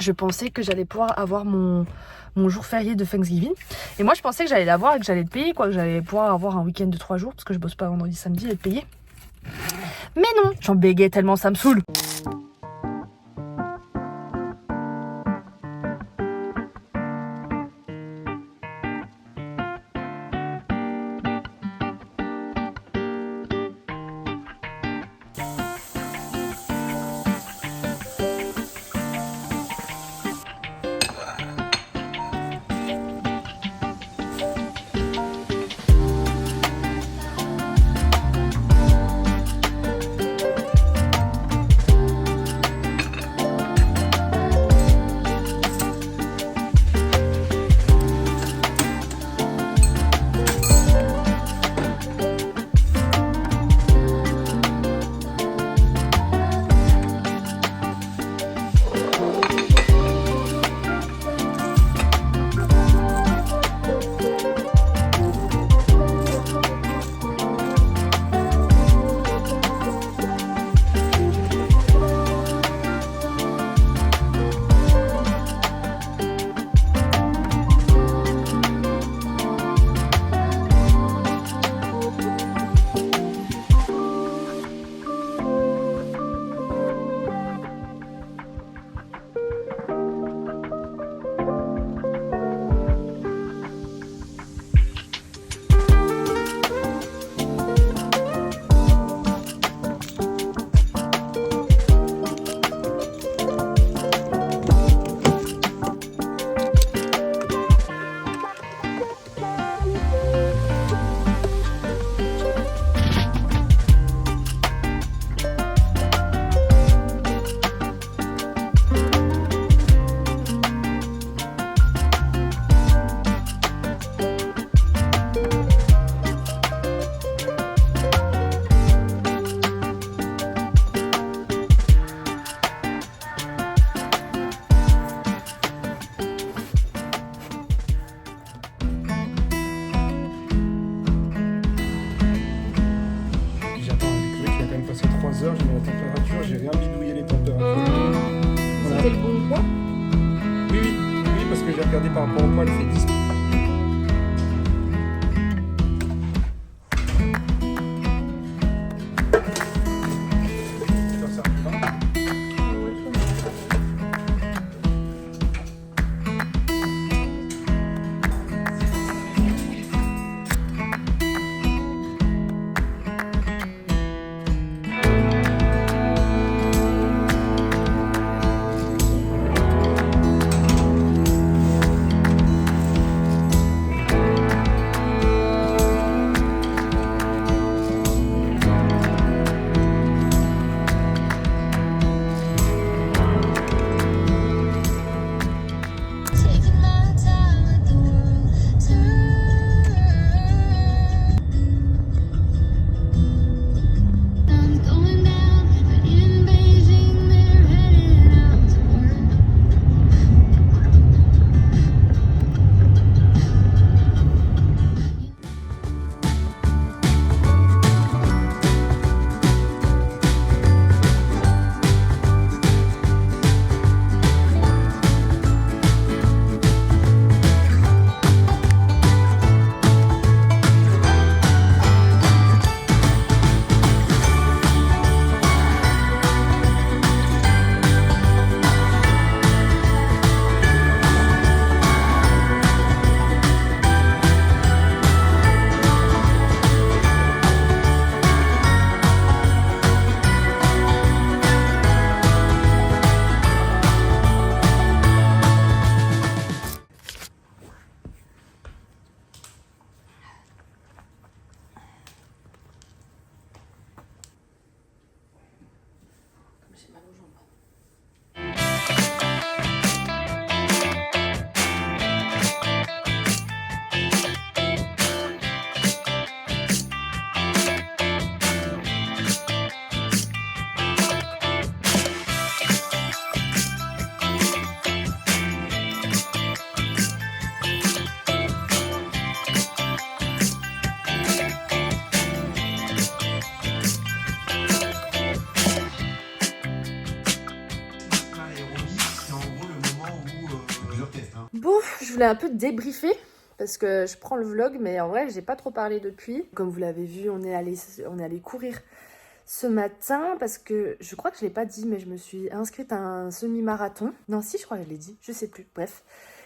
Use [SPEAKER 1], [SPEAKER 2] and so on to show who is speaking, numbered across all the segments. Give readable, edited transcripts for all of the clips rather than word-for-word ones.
[SPEAKER 1] je pensais que j'allais pouvoir avoir mon jour férié de Thanksgiving. Et moi je pensais que j'allais l'avoir et que j'allais le payer, quoi, que j'allais pouvoir avoir un week-end de 3 jours parce que je bosse pas vendredi samedi et être payé. Mais non, j'en bégayais tellement, ça me saoule.
[SPEAKER 2] J'ai mis la température, j'ai rien bidouillé les températures. Voilà.
[SPEAKER 1] C'était le bon poids?
[SPEAKER 2] Oui, parce que j'ai regardé par rapport au poids, elle fait 10.
[SPEAKER 1] Bon, je voulais un peu débriefer parce que je prends le vlog, mais en vrai, j'ai pas trop parlé depuis. Comme vous l'avez vu, on est allé courir ce matin parce que je crois que je l'ai pas dit, mais je me suis inscrite à un semi-marathon. Non, si, je crois que je l'ai dit, je sais plus. Bref,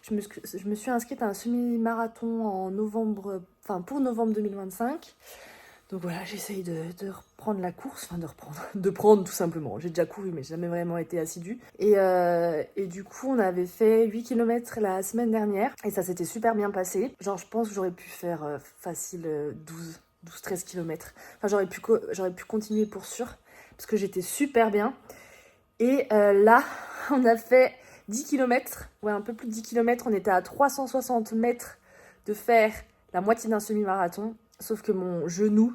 [SPEAKER 1] je me suis inscrite à un semi-marathon en novembre, enfin pour novembre 2025. Donc voilà, j'essaye de reprendre la course, enfin de prendre tout simplement. J'ai déjà couru, mais j'ai jamais vraiment été assidue. Et du coup, on avait fait 8 km la semaine dernière, et ça s'était super bien passé. Genre, je pense que j'aurais pu faire facile 12-13 km. Enfin, j'aurais pu continuer pour sûr, parce que j'étais super bien. Et là, on a fait 10 km, ouais, un peu plus de 10 km. On était à 360 mètres de faire la moitié d'un semi-marathon. Sauf que mon genou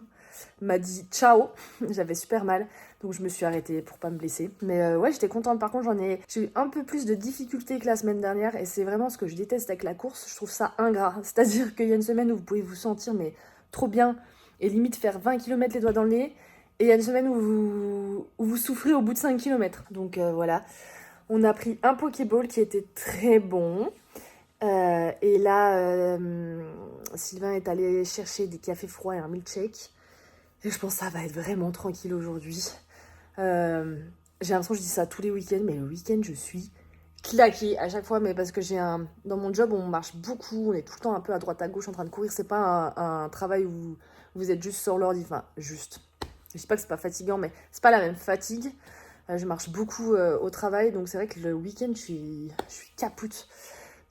[SPEAKER 1] m'a dit ciao, j'avais super mal, donc je me suis arrêtée pour pas me blesser. Mais ouais, j'étais contente. Par contre, j'ai eu un peu plus de difficultés que la semaine dernière, et c'est vraiment ce que je déteste avec la course. Je trouve ça ingrat. C'est-à-dire qu'il y a une semaine où vous pouvez vous sentir mais trop bien et limite faire 20 km les doigts dans le nez, et il y a une semaine où vous souffrez au bout de 5 km. Donc voilà, on a pris un Pokéball qui était très bon. Et là, Sylvain est allé chercher des cafés froids et un milkshake. Et je pense que ça va être vraiment tranquille aujourd'hui. J'ai l'impression que je dis ça tous les week-ends, mais le week-end, je suis claquée à chaque fois. Mais parce que dans mon job, on marche beaucoup, on est tout le temps un peu à droite à gauche en train de courir. C'est pas un travail où vous êtes juste sur l'ordi. Enfin, juste. Je dis pas que c'est pas fatigant, mais c'est pas la même fatigue. Je marche beaucoup au travail, donc c'est vrai que le week-end, je suis capoute.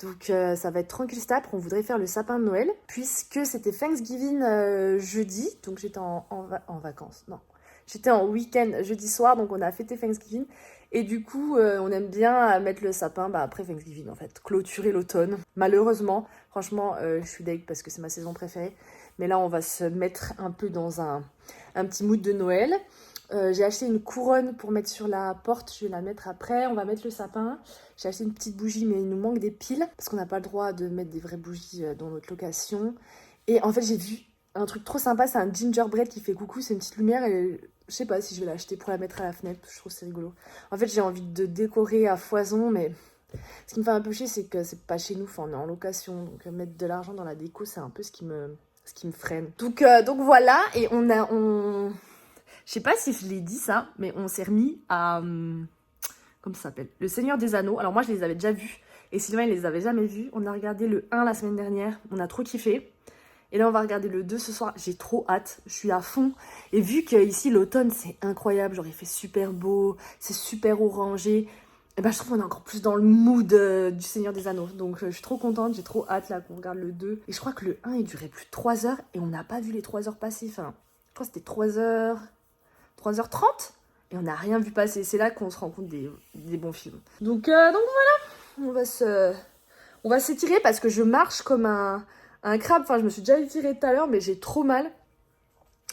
[SPEAKER 1] Donc ça va être tranquille stap. On voudrait faire le sapin de Noël, puisque c'était Thanksgiving jeudi, donc j'étais en vacances, non. J'étais en week-end jeudi soir, donc on a fêté Thanksgiving. Et du coup, on aime bien mettre le sapin après Thanksgiving, en fait. Clôturer l'automne. Malheureusement, franchement, je suis deg parce que c'est ma saison préférée. Mais là, on va se mettre un peu dans un petit mood de Noël. J'ai acheté une couronne pour mettre sur la porte, je vais la mettre après, on va mettre le sapin. J'ai acheté une petite bougie, mais il nous manque des piles, parce qu'on n'a pas le droit de mettre des vraies bougies dans notre location. Et en fait, j'ai vu un truc trop sympa, c'est un gingerbread qui fait coucou, c'est une petite lumière, et je sais pas si je vais l'acheter pour la mettre à la fenêtre, je trouve que c'est rigolo. En fait, j'ai envie de décorer à foison, mais ce qui me fait un peu chier, c'est que c'est pas chez nous, enfin on est en location, donc mettre de l'argent dans la déco, c'est un peu ce qui me freine. Donc voilà, et je sais pas si je l'ai dit ça, mais on s'est remis à... comment ça s'appelle? Le Seigneur des Anneaux. Alors moi, je les avais déjà vus. Et Sylvain, il les avait jamais vus. On a regardé le 1 la semaine dernière. On a trop kiffé. Et là, on va regarder le 2 ce soir. J'ai trop hâte. Je suis à fond. Et vu qu'ici, l'automne, c'est incroyable. Genre, il fait super beau. C'est super orangé. Et ben, je trouve qu'on est encore plus dans le mood du Seigneur des Anneaux. Donc, je suis trop contente. J'ai trop hâte là qu'on regarde le 2. Et je crois que le 1, il durait plus de 3 heures. Et on n'a pas vu les 3 heures passer. Enfin, je crois que c'était 3 heures... 3h30 et on n'a rien vu passer. C'est là qu'on se rend compte des bons films. Donc voilà, on va s'étirer parce que je marche comme un crabe. Enfin, je me suis déjà étirée tout à l'heure, mais j'ai trop mal.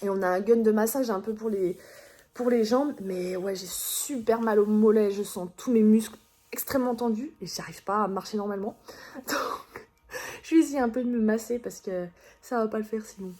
[SPEAKER 1] Et on a un gun de massage un peu pour les jambes. Mais ouais, j'ai super mal au mollet. Je sens tous mes muscles extrêmement tendus et j'arrive pas à marcher normalement. Donc, je vais essayer un peu de me masser parce que ça va pas le faire sinon.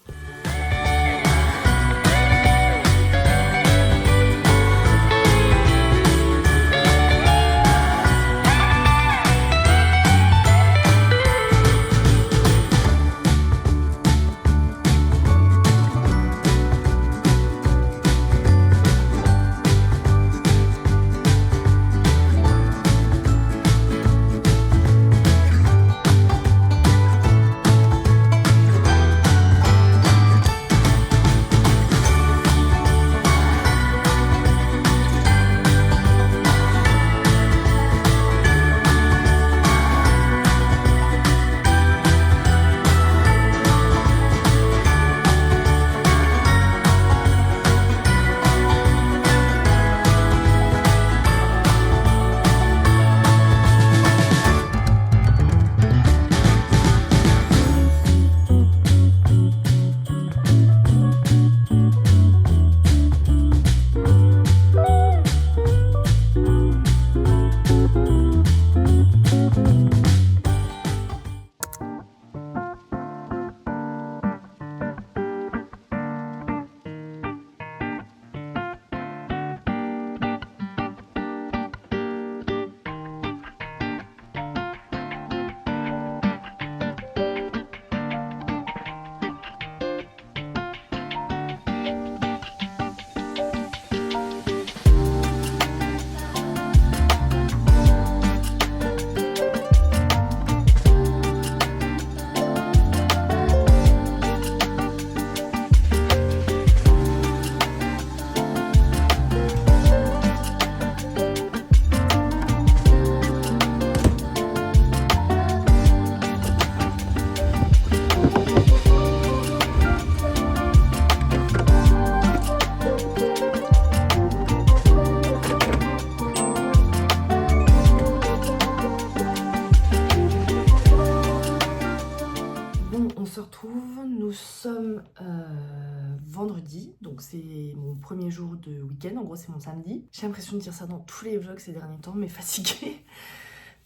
[SPEAKER 1] vendredi, donc c'est mon premier jour de week-end, en gros c'est mon samedi. J'ai l'impression de dire ça dans tous les vlogs ces derniers temps, mais fatiguée.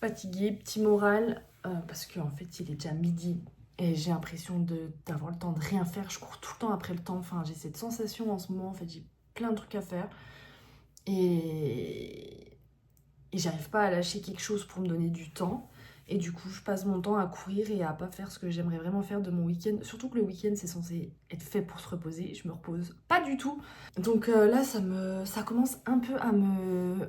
[SPEAKER 1] Fatiguée, petit moral, parce qu'en fait il est déjà midi et j'ai l'impression d'avoir le temps de rien faire. Je cours tout le temps après le temps, enfin j'ai cette sensation en ce moment, en fait j'ai plein de trucs à faire. Et j'arrive pas à lâcher quelque chose pour me donner du temps. Et du coup, je passe mon temps à courir et à pas faire ce que j'aimerais vraiment faire de mon week-end. Surtout que le week-end, c'est censé être fait pour se reposer. Je me repose pas du tout. Donc là, ça commence un peu à me...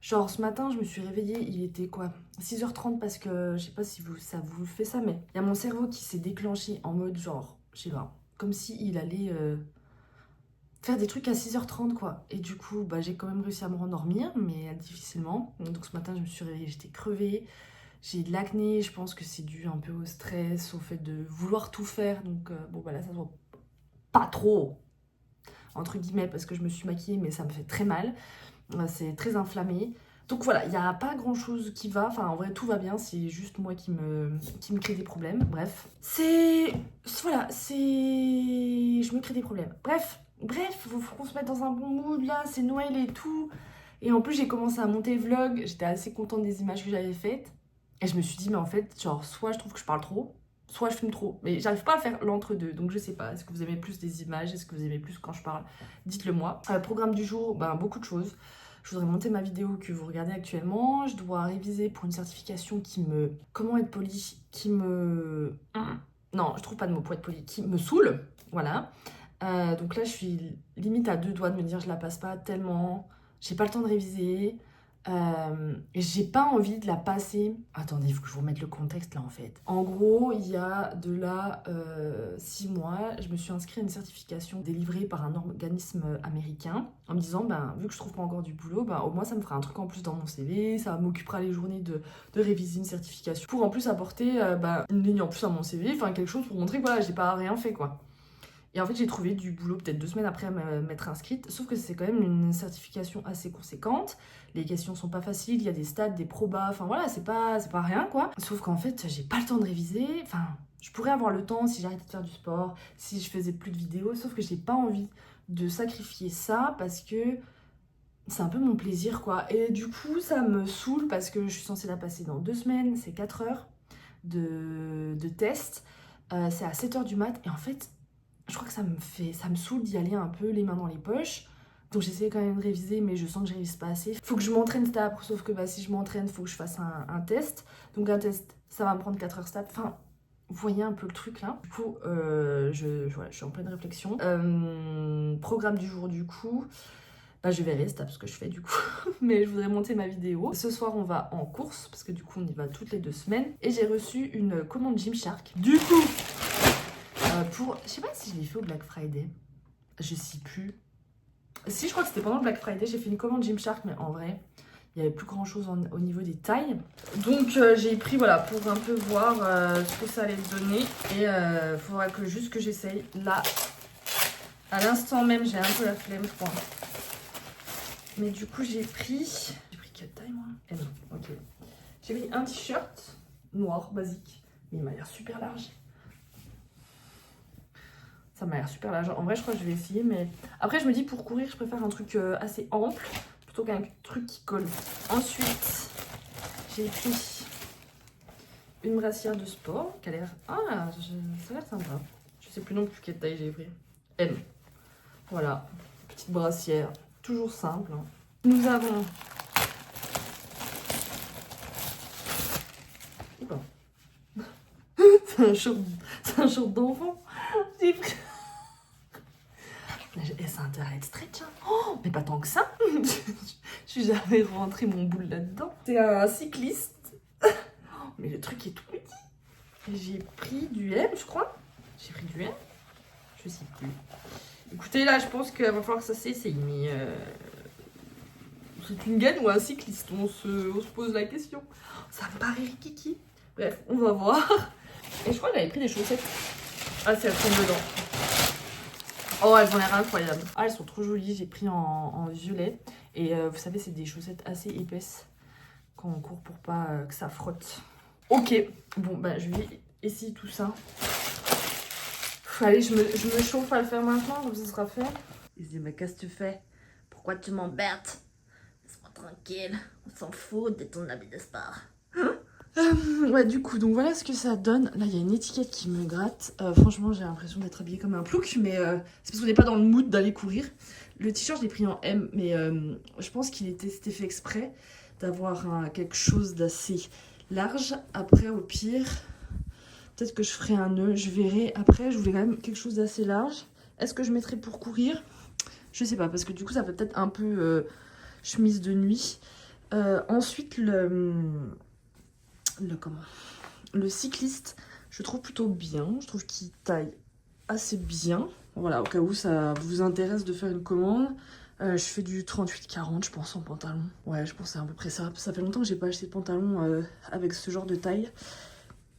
[SPEAKER 1] Genre, ce matin, je me suis réveillée, il était quoi 6h30 parce que, je sais pas si ça vous fait ça, mais il y a mon cerveau qui s'est déclenché en mode genre, je sais pas, comme s'il allait... faire des trucs à 6h30 quoi. Et du coup, j'ai quand même réussi à me rendormir, mais difficilement. Donc ce matin, je me suis réveillée, j'étais crevée. J'ai de l'acné, je pense que c'est dû un peu au stress, au fait de vouloir tout faire. Donc là, ça se voit pas trop, entre guillemets, parce que je me suis maquillée, mais ça me fait très mal. C'est très inflammé. Donc voilà, il n'y a pas grand chose qui va. Enfin, en vrai, tout va bien. C'est juste moi qui me crée des problèmes. Bref. Voilà, je me crée des problèmes. Bref, faut qu'on se mette dans un bon mood là. C'est Noël et tout. Et en plus, j'ai commencé à monter le vlog. J'étais assez contente des images que j'avais faites. Et je me suis dit, mais en fait, genre, soit je trouve que je parle trop, soit je filme trop. Mais j'arrive pas à faire l'entre-deux. Donc je sais pas. Est-ce que vous aimez plus des images? Est-ce que vous aimez plus quand je parle? Dites-le moi. Programme du jour, beaucoup de choses. Je voudrais monter ma vidéo que vous regardez actuellement. Je dois réviser pour une certification qui me... Comment être poli? Non, je trouve pas de mot pour être poli. Qui me saoule. Voilà. Donc là, je suis limite à 2 doigts de me dire je la passe pas tellement. J'ai pas le temps de réviser. J'ai pas envie de la passer. Attendez, il faut que je vous remette le contexte là en fait. En gros, il y a de là 6 mois, je me suis inscrite à une certification délivrée par un organisme américain en me disant, vu que je trouve pas encore du boulot, au moins ça me fera un truc en plus dans mon CV, ça m'occupera les journées de réviser une certification pour en plus apporter une ligne en plus à mon CV, enfin quelque chose pour montrer que voilà, j'ai pas rien fait quoi. Et en fait, j'ai trouvé du boulot peut-être 2 semaines après m'être inscrite, sauf que c'est quand même une certification assez conséquente. Les questions sont pas faciles, il y a des stats, des probas, enfin voilà, c'est pas rien quoi. Sauf qu'en fait, j'ai pas le temps de réviser, enfin, je pourrais avoir le temps si j'arrêtais de faire du sport, si je faisais plus de vidéos, sauf que j'ai pas envie de sacrifier ça parce que c'est un peu mon plaisir quoi. Et du coup, ça me saoule parce que je suis censée la passer dans 2 semaines, c'est 4 heures de test, c'est à 7h du mat, et en fait, je crois que ça me saoule d'y aller un peu les mains dans les poches. Donc j'essaie quand même de réviser, mais je sens que je révise pas assez. Faut que je m'entraîne cet après, sauf que si je m'entraîne, faut que je fasse un test. Donc un test, ça va me prendre 4 heures stat. Enfin, vous voyez un peu le truc là. Du coup, je suis en pleine réflexion. Programme du jour du coup. Je verrai, c'est ce que je fais du coup. Mais je voudrais monter ma vidéo. Ce soir, on va en course, parce que du coup, on y va toutes les 2 semaines. Et j'ai reçu une commande Gymshark. Du coup, je sais pas si je l'ai fait au Black Friday. Je sais plus. Si, je crois que c'était pendant le Black Friday. J'ai fait une commande Gymshark, mais en vrai, il n'y avait plus grand chose au niveau des tailles. Donc j'ai pris, voilà, pour un peu voir ce que ça allait donner. Et il faudra juste que j'essaye. Là, à l'instant même, j'ai un peu la flemme, je crois. Mais du coup, j'ai pris quelle taille, moi? Eh non, ok. J'ai pris un t-shirt noir, basique. Mais il m'a l'air super large. Ça m'a l'air super large. En vrai, je crois que je vais essayer, mais... Après, je me dis, pour courir, je préfère un truc assez ample, plutôt qu'un truc qui colle. Ensuite, j'ai pris une brassière de sport, qui a l'air... Ah, ça a l'air sympa. Je sais plus non plus quelle taille j'ai pris. M. Voilà, petite brassière, toujours simple. Hein. Nous avons... Oula. C'est un short d'enfant. J'ai pris... Ça a intérêt à être stretch, hein. Oh, mais pas tant que ça. Je suis jamais rentré mon boule là-dedans. C'est un cycliste. Mais le truc est tout petit. J'ai pris du M, je crois. J'ai pris du M. Je sais plus. Écoutez, là, je pense qu'il va falloir que ça s'essaye. Mais c'est une gaine ou un cycliste? On se pose la question. Ça me paraît rikiki. Bref, on va voir. Et je crois que j'avais pris des chaussettes. Ah, c'est elles sont dedans. Oh, elles ont l'air incroyables. Ah, elles sont trop jolies. J'ai pris en violet. Et vous savez, c'est des chaussettes assez épaisses quand on court pour pas que ça frotte. Ok. Bon, je vais essayer tout ça. Allez, je me chauffe à le faire maintenant, comme ça sera fait.
[SPEAKER 3] Il se dit, mais qu'est-ce que tu fais? Pourquoi tu m'embêtes? Laisse-moi tranquille, on s'en fout de ton habit de sport.
[SPEAKER 1] Ouais, du coup, donc voilà ce que ça donne. Là, il y a une étiquette qui me gratte. Franchement, j'ai l'impression d'être habillée comme un plouc, mais c'est parce qu'on n'est pas dans le mood d'aller courir. Le t-shirt, je l'ai pris en M, mais je pense c'était fait exprès d'avoir quelque chose d'assez large. Après, au pire, peut-être que je ferai un nœud, je verrai. Après, je voulais quand même quelque chose d'assez large. Est-ce que je mettrai pour courir? Je sais pas, parce que du coup, ça fait peut-être un peu chemise de nuit. Ensuite, le cycliste, je trouve plutôt bien. Je trouve qu'il taille assez bien. Voilà, au cas où ça vous intéresse de faire une commande. Je fais du 38-40, je pense, en pantalon. Ouais, je pense que c'est à peu près ça. Ça fait longtemps que j'ai pas acheté de pantalon avec ce genre de taille.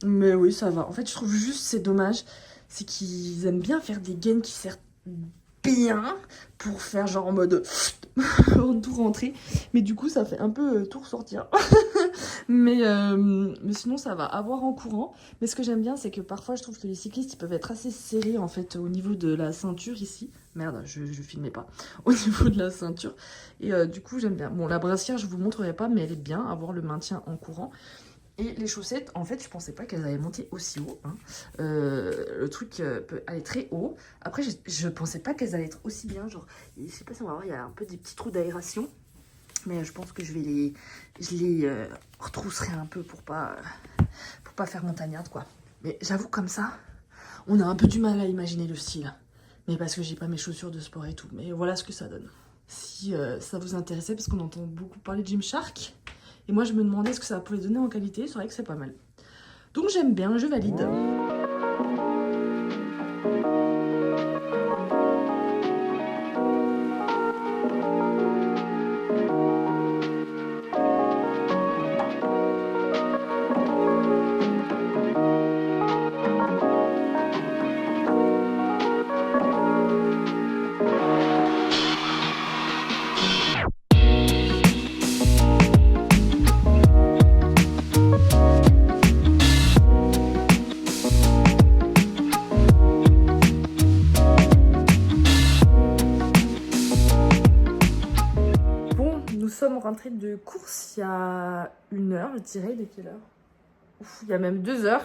[SPEAKER 1] Mais oui, ça va. En fait, je trouve juste c'est dommage. C'est qu'ils aiment bien faire des gaines qui servent bien pour faire genre en mode tout rentrer. Mais du coup, ça fait un peu tout ressortir. mais sinon, ça va avoir en courant. Mais ce que j'aime bien, c'est que parfois, je trouve que les cyclistes, ils peuvent être assez serrés en fait au niveau de la ceinture ici. Merde, je filmais pas. Au niveau de la ceinture. Et du coup, j'aime bien. Bon, la brassière, je vous montrerai pas, mais elle est bien. Avoir le maintien en courant. Et les chaussettes, en fait, je pensais pas qu'elles allaient monter aussi haut. Hein. Le truc peut aller très haut. Après, je pensais pas qu'elles allaient être aussi bien. Genre, je sais pas si on va voir, il y a un peu des petits trous d'aération. Mais je pense que je les retrousserai un peu pour pas faire montagnarde, quoi. Mais j'avoue, comme ça, on a un peu du mal à imaginer le style. Mais parce que j'ai pas mes chaussures de sport et tout. Mais voilà ce que ça donne. Si ça vous intéressait, parce qu'on entend beaucoup parler de Gymshark. Et moi, je me demandais ce que ça pouvait donner en qualité. C'est vrai que c'est pas mal. Donc, j'aime bien, je valide. Rentrée de course il y a 1 heure, je dirais. De quelle heure? Il y a même 2 heures.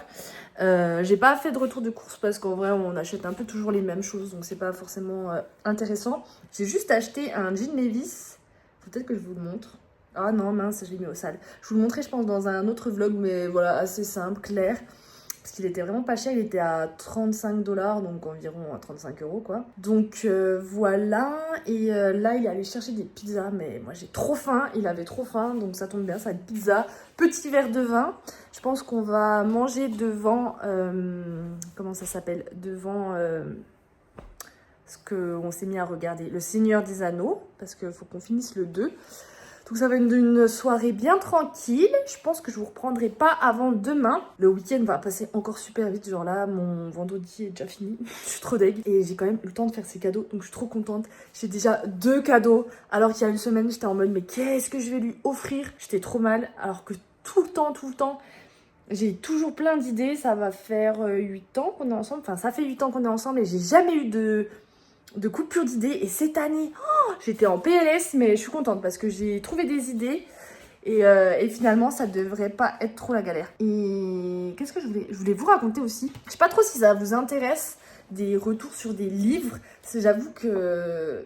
[SPEAKER 1] J'ai pas fait de retour de course parce qu'en vrai on achète un peu toujours les mêmes choses, donc c'est pas forcément intéressant. J'ai juste acheté un jean Levi's. Faut peut-être que je vous le montre. Ah non, mince, je l'ai mis au sale. Je vous le montrerai, je pense, dans un autre vlog, mais voilà, assez simple, clair. Parce qu'il était vraiment pas cher, il était à 35 $, donc environ 35 € quoi. Donc voilà, et là il est allé chercher des pizzas, mais moi j'ai trop faim, il avait trop faim, donc ça tombe bien, ça va être pizza, petit verre de vin. Je pense qu'on va manger devant, comment ça s'appelle, devant ce qu'on s'est mis à regarder, Le Seigneur des Anneaux, parce qu'il faut qu'on finisse le 2. Donc ça va être une soirée bien tranquille. Je pense que je vous reprendrai pas avant demain. Le week-end va passer encore super vite. Genre là, mon vendredi est déjà fini. Je suis trop deg. Et j'ai quand même eu le temps de faire ces cadeaux. Donc je suis trop contente. J'ai déjà 2 cadeaux. Alors qu'il y a une semaine, j'étais en mode mais qu'est-ce que je vais lui offrir? J'étais trop mal. Alors que tout le temps, j'ai toujours plein d'idées. Ça va faire 8 ans qu'on est ensemble. Enfin, ça fait 8 ans qu'on est ensemble et j'ai jamais eu de coupure d'idées. Et cette année, j'étais en PLS, mais je suis contente parce que j'ai trouvé des idées. Et finalement, ça devrait pas être trop la galère. Et qu'est-ce que je voulais vous raconter aussi. Je sais pas trop si ça vous intéresse, des retours sur des livres. J'avoue que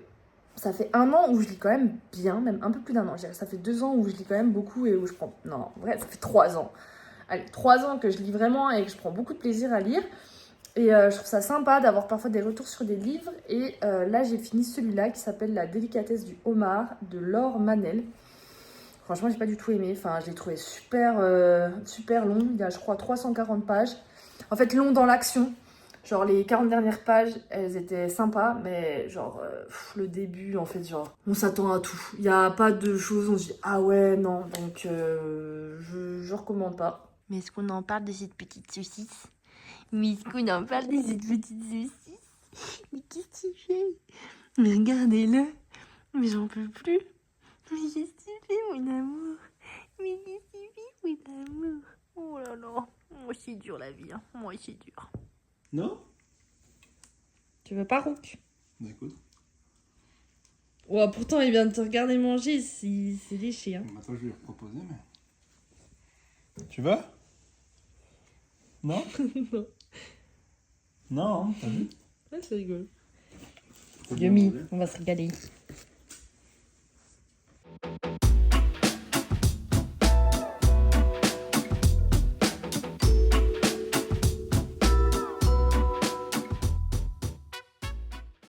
[SPEAKER 1] ça fait 1 an où je lis quand même bien, même un peu plus d'1 an. Je dirais, ça fait 2 ans où je lis quand même beaucoup et où je prends... Non, en vrai, ça fait 3 ans. Allez, 3 ans que je lis vraiment et que je prends beaucoup de plaisir à lire. Et je trouve ça sympa d'avoir parfois des retours sur des livres. Et là, j'ai fini celui-là qui s'appelle La délicatesse du homard de Laure Manel. Franchement, j'ai pas du tout aimé. Enfin, je l'ai trouvé super long. Il y a, je crois, 340 pages. En fait, long dans l'action. Genre, les 40 dernières pages, elles étaient sympas. Mais genre, le début, en fait, genre, on s'attend à tout. Il n'y a pas de choses, on se dit, ah ouais, non. Donc, je recommande pas.
[SPEAKER 3] Mais est-ce qu'on en parle de cette petite saucisse? Mais est-ce qu'on en parle de cette petite saucisse? Mais qu'est-ce que tu fais? Mais regardez-le. Mais j'en peux plus. Mais qu'est-ce que tu fais, mon amour? Mais qu'est-ce que tu fais, mon amour? Oh là là. Moi, c'est dur, la vie. Hein. Moi, c'est dur.
[SPEAKER 2] Non?
[SPEAKER 3] Tu veux pas, Rook?
[SPEAKER 2] Bah écoute.
[SPEAKER 3] Ouais, pourtant, il vient de te regarder manger, c'est léché. Hein.
[SPEAKER 2] Maintenant, je vais lui proposer, mais. Tu veux? Non?
[SPEAKER 3] Non.
[SPEAKER 2] Non, t'as vu?
[SPEAKER 3] Ouais, c'est rigolo.
[SPEAKER 2] Faut bien
[SPEAKER 3] Yummy,
[SPEAKER 2] manger.
[SPEAKER 3] on va se régaler.